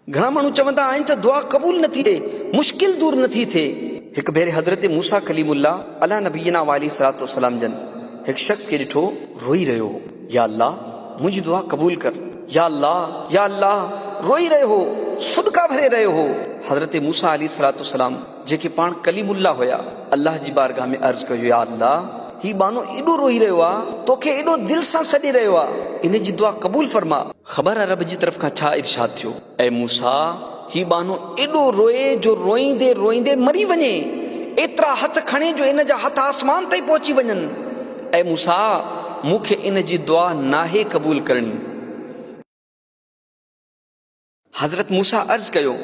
घणा माण्हू चवंदा आहिनि त दुआ क़बूल न थी थिए, मुश्किल दूर न थी थिए। हिकु भेरे हज़रत मूसा कलीमुल्लाह अला नबीना वाली सलातो सलाम जन हिकु शख़्स खे ॾिठो रोई रहियो हो, या अल्लाह मुंहिंजी दुआ क़बूल कर, या अल्लाह रोई रहियो हो, सुॾका भरे रहियो हो। हज़रत मूसा अली सलातो सलाम जेके पाण कलीमुल्लाह हुया, अल्लाह जी बारगाह में अर्ज़ कयो, या अल्लाह ही बानो एॾो रोई रहियो आहे, तोखे एॾो दिलि सां सॾे रहियो आहे, इन जी दुआ क़बूल फरमा। ख़बर आहे रब जी तरफ़ खां छा इरशाद थियो, ऐं मूसा ही बानो एॾो रोए जो रोईंदे रोईंदे मरी वञे, एतिरा हथ खणे जो इन जा हथ आसमान ताईं पहुची वञनि। ऐं मूसा मूंखे इन जी दुआ नाहे क़बूल करणी। हज़रत मूसा अर्ज़ कयो,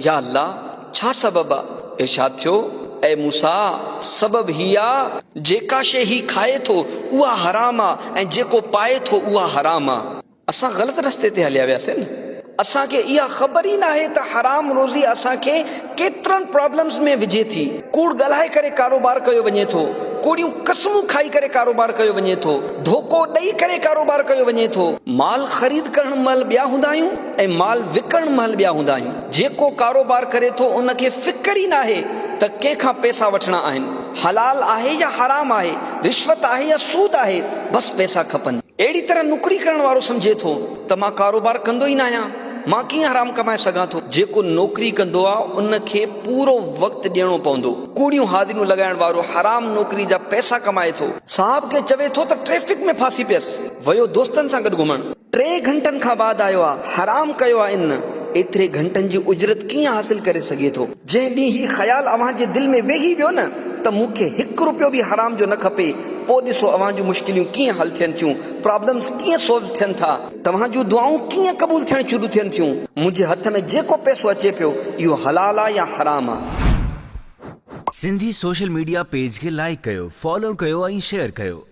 या अल्लाह छा सबब आहे? इरशाद थियो, ऐं मूसा सबब ही आहे जेका शइ ही खाए थो उहा हराम आहे, ऐं जेको पाए थो उहा हराम आहे। असां ग़लति रस्ते ते हलिया वियासीं न। असांखे इहा ख़बर ई नाहे त हराम रोज़ी असांखे केतिरनि प्रॉब्लम्स में विझे थी। कूड़ ॻाल्हाए करे कारोबार कयो वञे थो, कूड़ियूं क़स्मूं खाई करे कारोबार कयो वञे थो, धोखो ॾेई करे कारोबार कयो वञे थो। माल ख़रीद करण महिल ॿिया हूंदा आहियूं ऐं माल विकण महिल ॿिया हूंदा आहियूं। जेको कारोबार करे थो उनखे फ़िक्र ई नाहे त कंहिंखां पैसा वठणा आहिनि, हलाल आहे या हराम आहे, रिश्वत आहे या सूद आहे, बसि पैसा खपनि। अहिड़ी तरह नौकरी करण वारो सम्झे थो त मां कारोबार कंदो ई न आहियां, मां कीअं हराम कमाए सघां थो। जेको नौकरी कंदो आहे उनखे पूरो वक़्तु ॾियणो पवंदो। कूड़ियूं हाज़िरियूं लॻाइण वारो हराम नौकरी जा पैसा कमाए थो। साहब खे चवे थो त ट्रैफिक में फासी पियसि, वियो दोस्तनि सां गॾु घुमण, 3 घंटनि खां बाद आयो आहे, हराम कयो आहे। इन एतिरे घंटनि जी उजरत कीअं हासिल करे सघे थो? जंहिं ॾींहुं ही ख़्याल अव्हांजे दिलि में वेही वियो न त मूंखे 1 रुपयो बि हराम जो न खपे, पोइ ॾिसो अव्हां जूं मुश्किलियूं कीअं हल थियनि थियूं, प्रॉब्लम्स कीअं सोल्व थियनि था, तव्हां जूं दुआऊं कीअं क़बूल थियण शुरू थियनि थियूं। मुंहिंजे हथ में जेको पैसो अचे पियो इहो हलाल आहे या हराम आहे। सिंधी सोशल मीडिया पेज खे लाइक कयो, फॉलो कयो ऐं शेयर कयो।